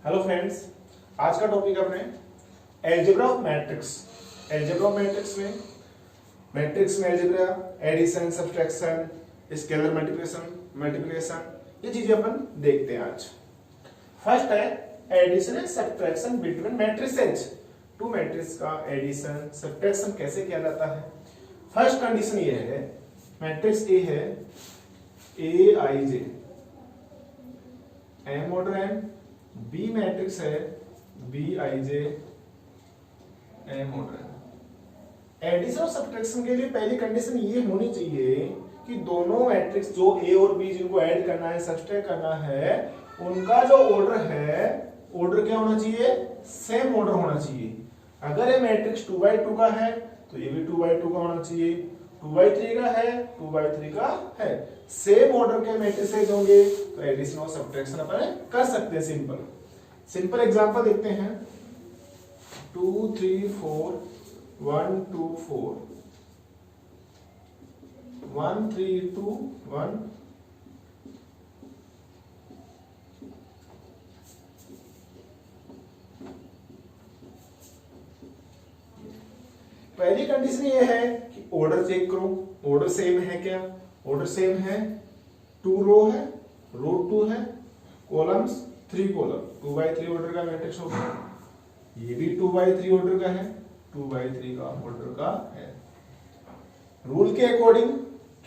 Hello friends, आज का topic अपने algebra of matrix. Algebra of matrix में algebra, addition, subtraction, scalar multiplication ये चीजें अपन देखते हैं आज। फर्स्ट है addition and subtraction between matrices. Two matrix का एडिशन सब्ट्रैक्शन कैसे किया जाता है। फर्स्ट कंडीशन ये है, मैट्रिक्स ए है a i j m order m, B matrix है b i j m order. Addition और सब्ट्रैक्शन के लिए पहली कंडीशन ये होनी चाहिए कि दोनों मैट्रिक्स जो ए और बी जिनको ऐड करना है सब्ट्रैक्ट करना है उनका जो ऑर्डर है, ऑर्डर क्या होना चाहिए, सेम ऑर्डर होना चाहिए। अगर ये मैट्रिक्स 2x2 का है तो ये भी 2x2 का होना चाहिए, 2x3 का है 2x3 का है। सेम ऑर्डर के मैट्रिसेस होंगे तो एडिशन और सब्ट्रैक्शन अपन कर सकते हैं। सिंपल एग्जांपल देखते हैं। 2 3 4 1 2 4 1 3 2 1 पहली कंडीशन ये है कि ऑर्डर चेक करो, ऑर्डर सेम है क्या। ऑर्डर सेम है, 2 रो है, रो 2 है, कॉलम्स 3 कॉलम, 2x3 ऑर्डर का मैट्रिक्स होगा। ये भी 2x3 ऑर्डर का है, 2x3 का ऑर्डर का है। रूल के अकॉर्डिंग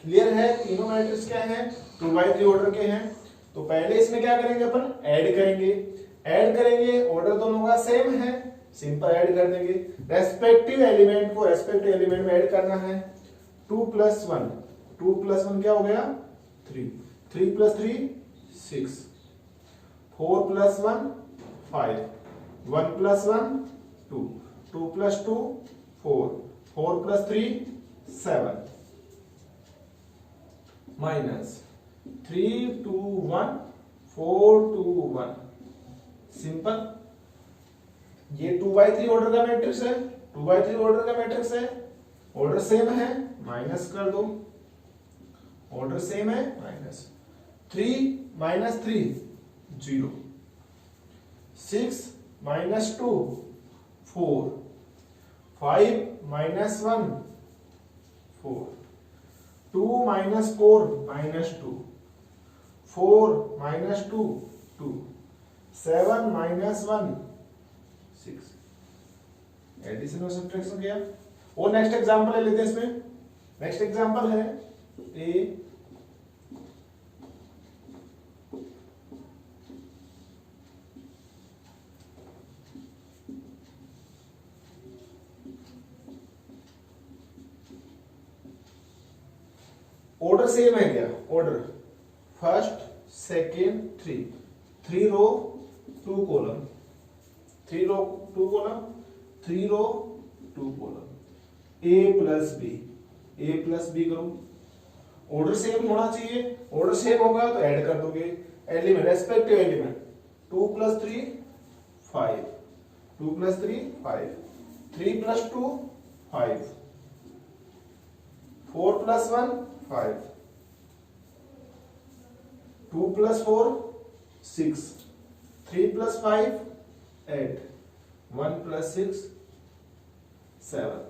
क्लियर है, तीनों मैट्रिक्स क्या है 2x3 ऑर्डर के हैं। तो पहले इसमें क्या करेंगे अपन, ऐड करेंगे, ऑर्डर दोनों का सेम है, सिंपल ऐड कर देंगे। रेस्पेक्टिव एलिमेंट को रेस्पेक्टिव एलिमेंट में ऐड करना है। 2 + 1 2 + 1 क्या हो गया 3, 3 + 3 6, 4 + 1 5, 1 + 1 2, 2 + 2 4, 4 + 3 7 माइनस 3 2 1 4 2 1। सिंपल, ये 2x3 ऑर्डर का मैट्रिक्स है, 2x3 ऑर्डर का मैट्रिक्स है, ऑर्डर सेम है, माइनस कर दो, ऑर्डर सेम है माइनस 3 - 3 0, 6 - 2 4, 5 - 1 4, 2 - 4 -2, 4 - 2 2, 7 - 1 6। एडिशन और सब्ट्रैक्शन किया। और नेक्स्ट एग्जांपल ले लेते हैं। इसमें नेक्स्ट एग्जांपल है ए ऑर्डर सेम है क्या, order first second 3 row 2 column, 3 row 2 column, 3 row 2 column, a + b करो। ऑर्डर सेम होना चाहिए, ऑर्डर सेम होगा तो ऐड कर दोगे एलिमेंट, रेस्पेक्टिव एलिमेंट। 2 + 3 5, 2 + 3 5, 3 + 2 5, 4 + 1 5, 2 + 4 6, 3 + 5 8, 1 + 6 7।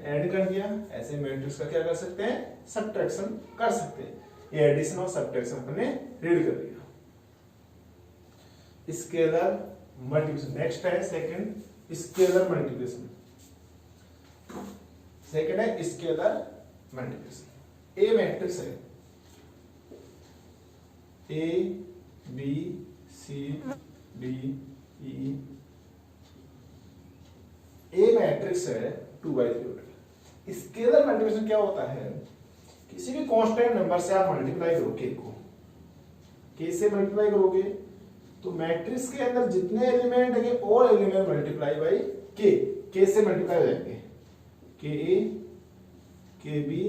ऐड कर दिया। ऐसे मैट्रिक्स का क्या कर सकते हैं, सब्ट्रैक्शन कर सकते हैं। ये एडिशन और सब्ट्रैक्शन अपने रीड कर दिया। स्केलर मल्टीप्लिकेशन नेक्स्ट है, सेकंड स्केलर मल्टीप्लिकेशन। सेकंड है स्केलर मल्टीप्लिकेशन। ए मैट्रिक्स है A B C D E, A matrix है 2x3 ऑर्डर। स्केलर मल्टीप्लिकेशन क्या होता है, किसी भी कांस्टेंट नंबर से आप मल्टीप्लाई करो के को, के से मल्टीप्लाई करोगे तो मैट्रिक्स के अंदर जितने एलिमेंट है ऑल एलिमेंट मल्टीप्लाई बाय के से मल्टीप्लाई हो जाएंगे। के ए, के बी,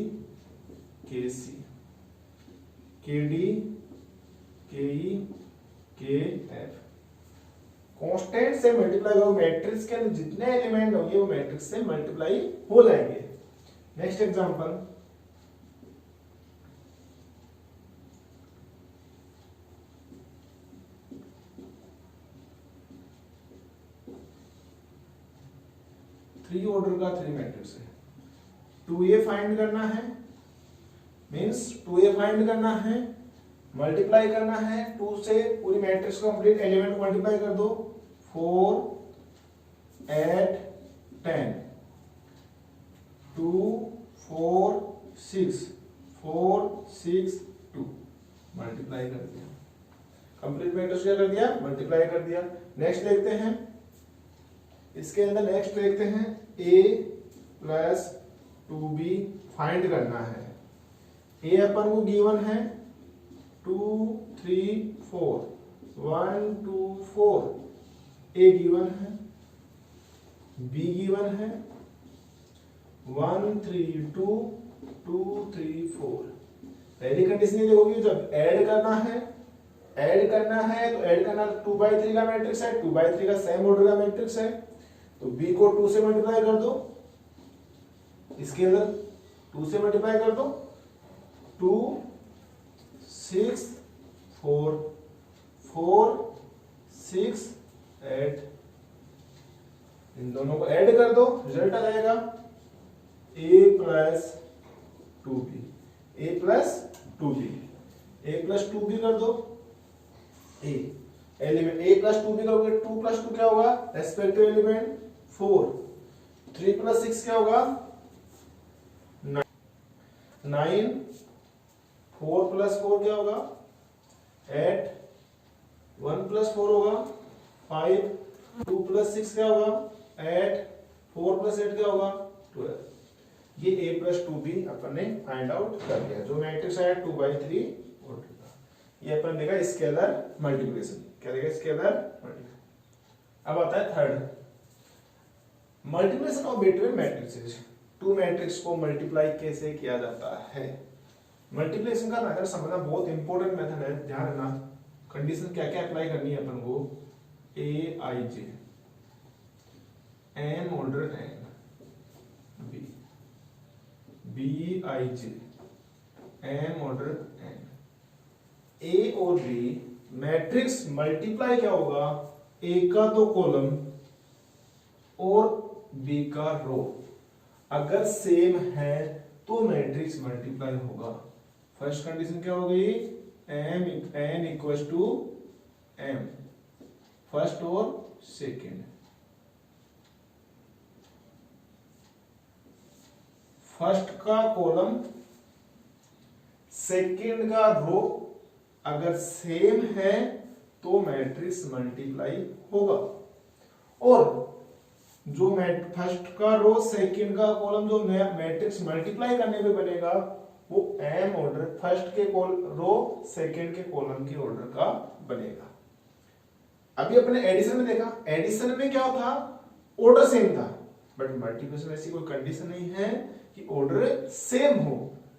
के सी, के डी, के ई, के एफ। कांस्टेंट से मल्टीप्लाई करो, मैट्रिक्स के अंदर जितने एलिमेंट होंगे वो मैट्रिक्स से मल्टीप्लाई हो जाएंगे। नेक्स्ट एग्जांपल, 3 ऑर्डर का 3 मैट्रिक्स है। 2a फाइंड करना है, मींस 2a फाइंड करना है, मल्टीप्लाई करना है 2 से, पूरी मैट्रिक्स को कंप्लीट एलिमेंट को मल्टीप्लाई कर दो। 4 8 10 2 4 6 4 6 2 मल्टीप्लाई कर दिया, कंप्लीट मैट्रिक्स क्या कर दिया, मल्टीप्लाई कर दिया। नेक्स्ट देखते हैं, इसके अंदर नेक्स्ट देखते हैं a प्लस 2b फाइंड करना है। a अपन को गिवन है 2 3 4 1 2 4, a गिवन है, b गिवन है 1 3 2 2 3 4। पहली कंडीशन ये देखोगे, जब ऐड करना है तो ऐड करना 2/3 का मैट्रिक्स है, 2/3 का सेम ऑर्डर का मैट्रिक्स है, तो b को 2 से मल्टीप्लाई कर दो, इसके अंदर 2 से मल्टीप्लाई कर दो, 2 6 4 4 6 8, इन दोनों को ऐड कर दो, रिजल्ट आ जाएगा a plus 2b, a plus 2b, a plus 2b कर दो, a element a plus 2b करोगे 2 प्लस 2 क्या होगा, रेस्पेक्टिव एलिमेंट 4, 3 प्लस 6 क्या होगा 9, 4 प्लस 4 क्या होगा 8, 1 प्लस 4 होगा 5, 2 प्लस 6 क्या होगा 8, 4 प्लस 8 क्या होगा 12। ये a प्लस 2b अपन ने फाइंड आउट कर लिया, जो मैट्रिक्स है 2/3 ऑर्डर का। ये अपन देखा स्केलर मल्टीप्लिकेशन, क्या देखा स्केलर मल्टीप्लिकेशन। अब आता है third, multiplication of between matrices. 2 matrix को मल्टीप्लाई कैसे किया जाता है। मल्टीप्लिकेशन का मेथड समझना बहुत इंपॉर्टेंट मेथड है, ध्यान रखना। कंडीशन क्या क्या अप्लाई करनी है अपन को, a i j m order n b b i j m order n। a और b मैट्रिक्स मल्टीप्लाई क्या होगा, a का तो कॉलम और b का रो, अगर सेम है तो मैट्रिक्स मल्टीप्लाई होगा। फर्स्ट कंडीशन क्या हो गई, m n equals to m, first और सेकेंड। फर्स्ट का कॉलम सेकेंड का रो अगर सेम है तो मैट्रिक्स मल्टीप्लाई होगा। और जो फर्स्ट का रो सेकेंड का कॉलम जो मैट्रिक्स मल्टीप्लाई करने पे बनेगा वो m ऑर्डर फर्स्ट के रो सेकेंड के कॉलम के ऑर्डर का बनेगा। अभी अपने एडिशन में देखा, एडिशन में क्या था, ऑर्डर सेम था, बट मल्टीप्लिकेशन में ऐसी कोई कंडीशन नहीं है कि ऑर्डर सेम हो।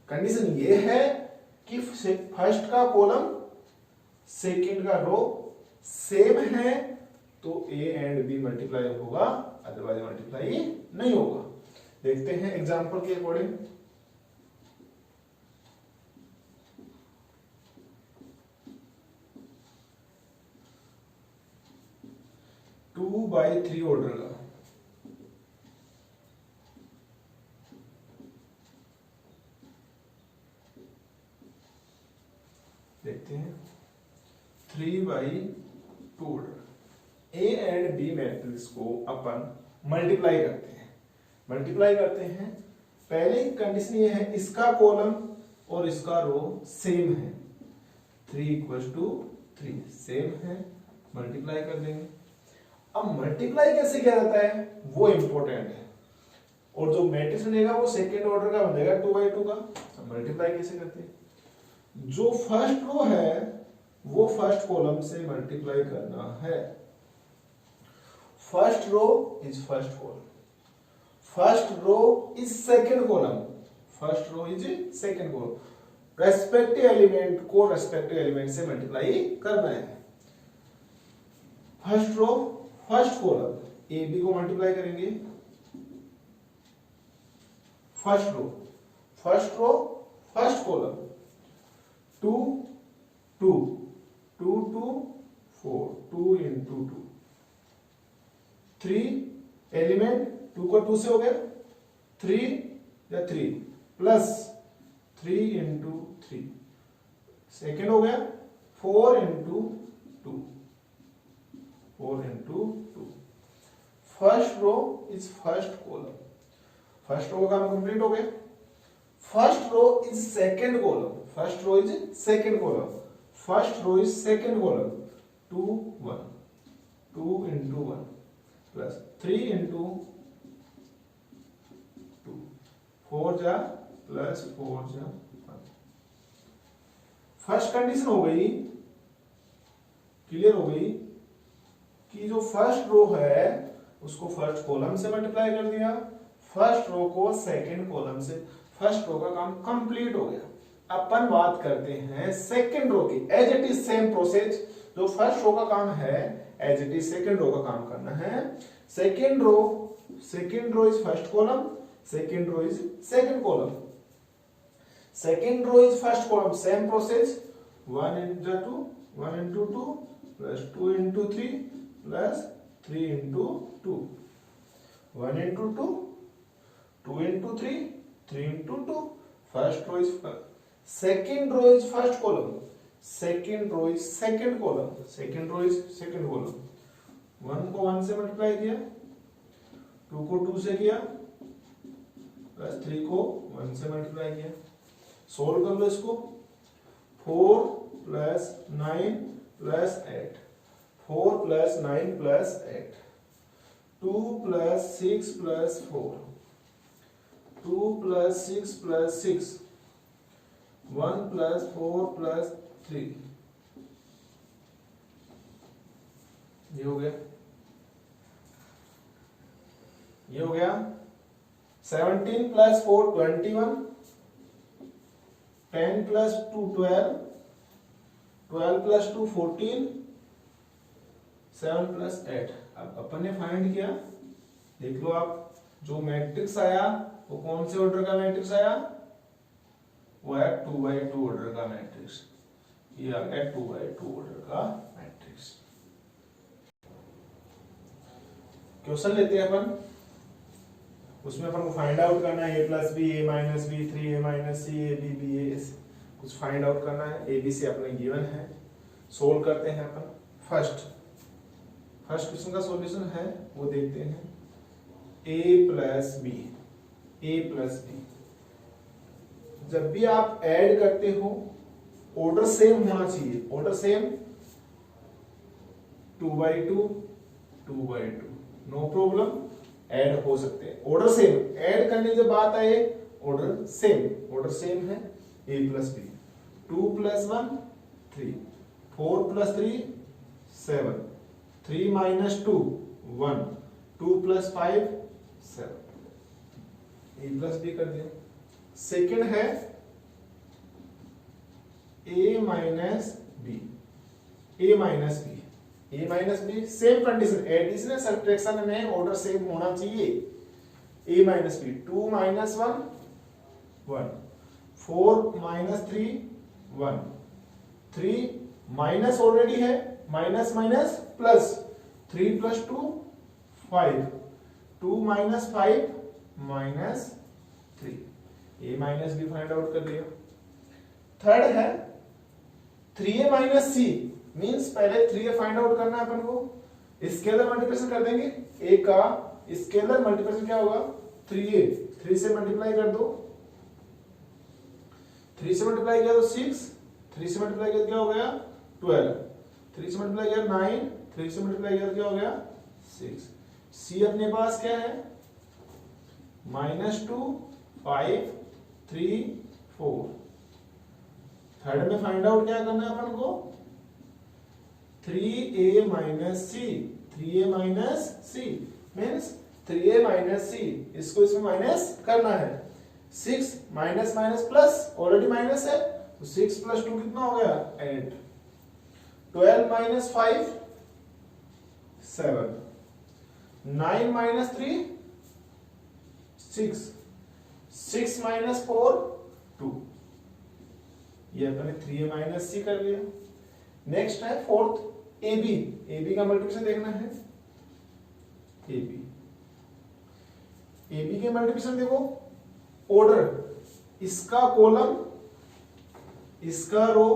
कंडीशन ये है कि फर्स्ट का कॉलम सेकेंड का रो सेम है तो a एंड b मल्टीप्लाई होगा, अदरवाइज मल्टीप्लाई नहीं होगा। देखते हैं एग्जांपल के अकॉर्डिंग। टू बाई 3 ऑर्डर का देखते हैं, 3/2 order A and B matrix को अपन मल्टीप्लाई करते हैं। पहले कंडीशन ये है, इसका कॉलम और इसका रो सेम है, 3 = 3 सेम है, मल्टीप्लाई कर देंगे। अब मल्टीप्लाई कैसे किया जाता है वो इंपॉर्टेंट है, और जो मैट्रिक्स बनेगा वो सेकेंड ऑर्डर का बनेगा 2/2 का। अब मल्टीप्लाई कैसे करते हैं, जो फर्स्ट रो है वो फर्स्ट कॉलम से मल्टीप्लाई करना है। First row is first column, first row is second column, first row is second column. Respective element को रेस्पेक्टिव एलिमेंट से मल्टीप्लाई करना है। First row first column, A B को मल्टीप्लाई करेंगे। First row first column, 2 2 2 2 4 2 × 2 3 element 2 को 2 से हो गया 3 या 3 प्लस 3 इंटू 3, सेकेंड हो गया 4 into 2, 4 into 2। First row is first column, first row का काम कंप्लीट हो गया। First row is second column, first row is second column, first row is second column, 2 1, 2 into 1 plus 3 into 2, 4 जा plus 4 जा 1। First condition हो गई, clear हो गई कि जो फर्स्ट रो है उसको फर्स्ट कॉलम से मल्टीप्लाई कर दिया, फर्स्ट रो को सेकंड कॉलम से, फर्स्ट रो का काम कंप्लीट हो गया। अपन बात करते हैं सेकंड रो की, as it is same process, जो फर्स्ट रो का काम है as it is second row का काम करना है। Second row is first column, second row is second column, second row is first column, same process, 1 into 2, 1 into 2 plus 2 into 3 plus 3 into 2, 1 into 2, 2 into 3, 3 into 2। First row is second row is first column, second row is second column, second row is second column। 1 को 1 से multiply किया, 2 को 2 से किया, plus 3 को 1 से multiply किया। Solve कर लो इसको, 4 plus 9 plus 8, 4 plus 9 plus 8, 2 plus 6 plus 4, 2 plus 6 plus 6, 1 plus 4 plus 3, ये हो गया, ये हो गया। 17 प्लस 4 21, 10 प्लस 2 12, 12 प्लस 2 14, 7 प्लस 8। अब अपन ने फाइंड किया, देख लो आप, जो मैट्रिक्स आया वो कौन से ऑर्डर का मैट्रिक्स आया, वो है 2x2 ऑर्डर का मैट्रिक्स, ये आ गया 2x2 ऑर्डर का मैट्रिक्स। क्वेश्चन लेते हैं अपन, उसमें अपन को फाइंड आउट करना है a plus B, A minus B, 3a minus C, A B B A, कुछ फाइंड आउट करना है। ए बी सी अपने गिवन है, सोल्व करते हैं अपन। फर्स्ट क्वेश्चन का सॉल्यूशन है वो देखते हैं, a plus B, A plus B. जब भी आप ऐड करते हो ऑर्डर सेम होना चाहिए, order same, 2x2 2x2, no problem, add हो सकते हैं, ऑर्डर सेम। ऐड करने जब बात आए ऑर्डर सेम है, a plus B, 2 plus 1 3, 4 plus 3 7, 3 minus 2 1, 2 plus 5 7, a plus B कर दिया। सेकेंड है a minus B, a minus B, a minus B, same condition, addition या सब्ट्रैक्शन में ऑर्डर सेम होना चाहिए। a minus B, 2 minus 1 1, 4 minus 3 1, 3 minus already है, minus minus plus, 3 plus 2 5, 2 minus 5 minus 3, a minus B find out कर लिया। Third है 3a minus C, means पहले 3a find out करना है अपन को, स्केलर मल्टीप्लिकेशन कर देंगे, a का स्केलर मल्टीप्लिकेशन क्या होगा, 3a, 3 से मल्टीप्लाई कर दो, 3 से मल्टीप्लाई किया तो 6, 3 से मल्टीप्लाई किया तो क्या हो गया 12, 3 से मल्टीप्लाई किया 9, 3 से मल्टीप्लाई किया तो क्या हो गया 6। c अपने पास क्या है, -2 5 3 4। थर्ड में फाइंड आउट क्या करना है अपन को, 3a minus C, 3a minus C means 3a minus C, इसको इसमें माइनस करना है। 6 minus minus plus, already minus है तो 6 प्लस 2 कितना हो गया 8, 12 माइनस 5 7, 9 माइनस 3 6, 6 माइनस 4 2, ये अपने 3a माइनस सी कर लिया। नेक्स्ट है फोर्थ ab, ab का मल्टीप्लिकेशन देखना है, ab ए बी के मल्टीप्लिकेशन देखो, ऑर्डर इसका कॉलम इसका रो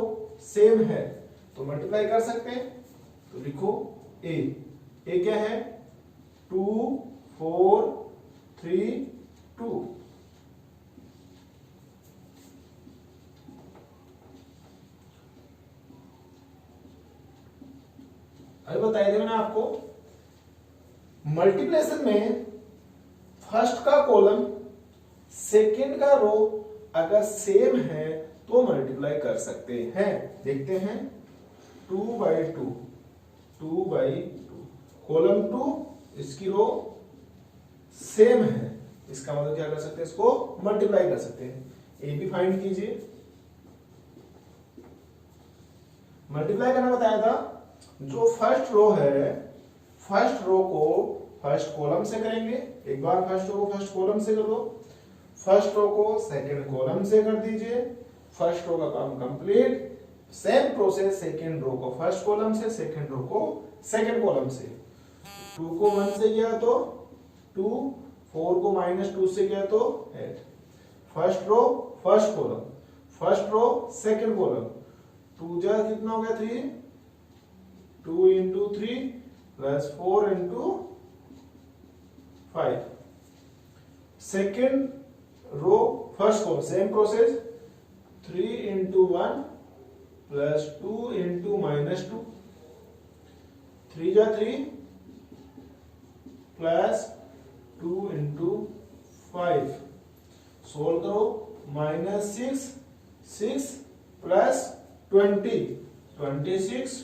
सेम है तो मल्टीप्लाई कर सकते हैं। तो लिखो ए क्या है 2 4 3 2। अभी बताया था मैंने आपको मल्टीप्लिकेशन में फर्स्ट का कॉलम सेकंड का रो अगर सेम है तो मल्टीप्लाई कर सकते हैं। देखते हैं 2/2 2/2 कॉलम 2 इसकी रो सेम है, इसका मतलब क्या कर सकते हैं, इसको मल्टीप्लाई कर सकते हैं। ए बी फाइंड कीजिए। मल्टीप्लाई करना बताया था, जो फर्स्ट रो है फर्स्ट रो को फर्स्ट कॉलम से करेंगे, एक बार फर्स्ट रो को फर्स्ट कॉलम से कर दो, फर्स्ट रो को सेकंड कॉलम से कर दीजिए, फर्स्ट रो का काम complete. Same process second row को फर्स्ट कॉलम से, सेकंड रो को सेकंड कॉलम से। 2 को 1 से किया तो 2, 4 को -2 से किया तो 8। First row first column, first row second column, 2 जा कितना हो गया 3, 2 into 3 plus 4 into 5। Second row first column same process, 3 into 1 plus 2 into -2, 3 जा 3 plus 2 into 5। सोल्व करो, -6 6 plus 20 26,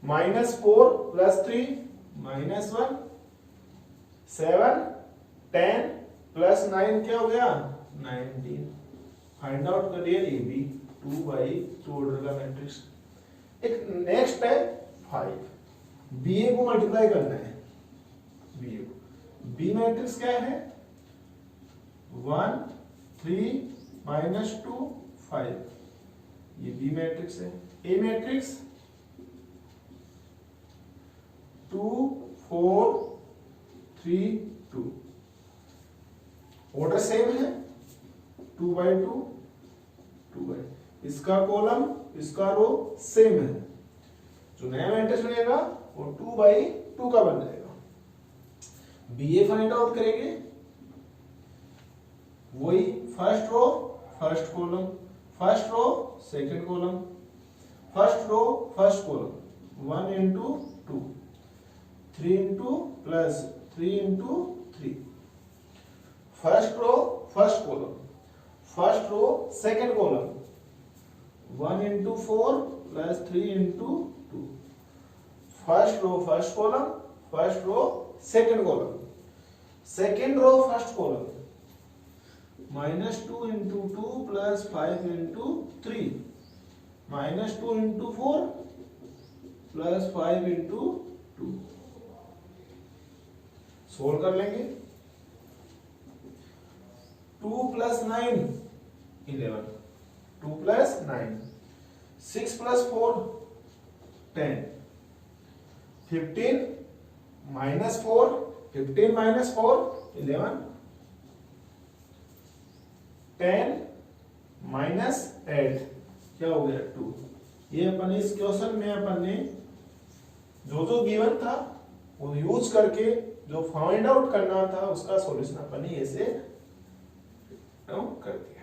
-4 plus 3 -1 7 10 plus 9 क्या हो गया 19। फाइंड आउट करिए ए बी 2/2 ऑर्डर का मैट्रिक्स। एक नेक्स्ट है 5, बी ए को मल्टीप्लाई करना है। बी ए को बी मैट्रिक्स क्या है 1 3 -2 5, ये बी मैट्रिक्स है। ए मैट्रिक्स 2 4 3 2, ऑर्डर सेम है 2/2 2/2, इसका कॉलम इसका रो सेम है। जो नया मैट्रिक्स बनेगा वो 2/2 का बन जाएगा। बी ए फाइंड आउट करेंगे, वही first row first column, first row second column, first row first column, 1 into 2 3 into plus 3 into 3। First row first column, first row second column, 1 into 4 plus 3 into 2। First row first column, first row second column, second row first column, -2 into 2 plus 5 into 3, -2 into 4 plus 5 into 2। Solve कर लेंगे, 2 plus 9 11, 2 plus 9, 6 plus 4 10, 15 -4 15 -4 11, 10 -8 क्या हो गया 2। ये अपन इस question में अपन ने जो गिवन था वो यूज करके जो फाइंड आउट करना था उसका सॉल्यूशन अपन ने ऐसे कर दिया।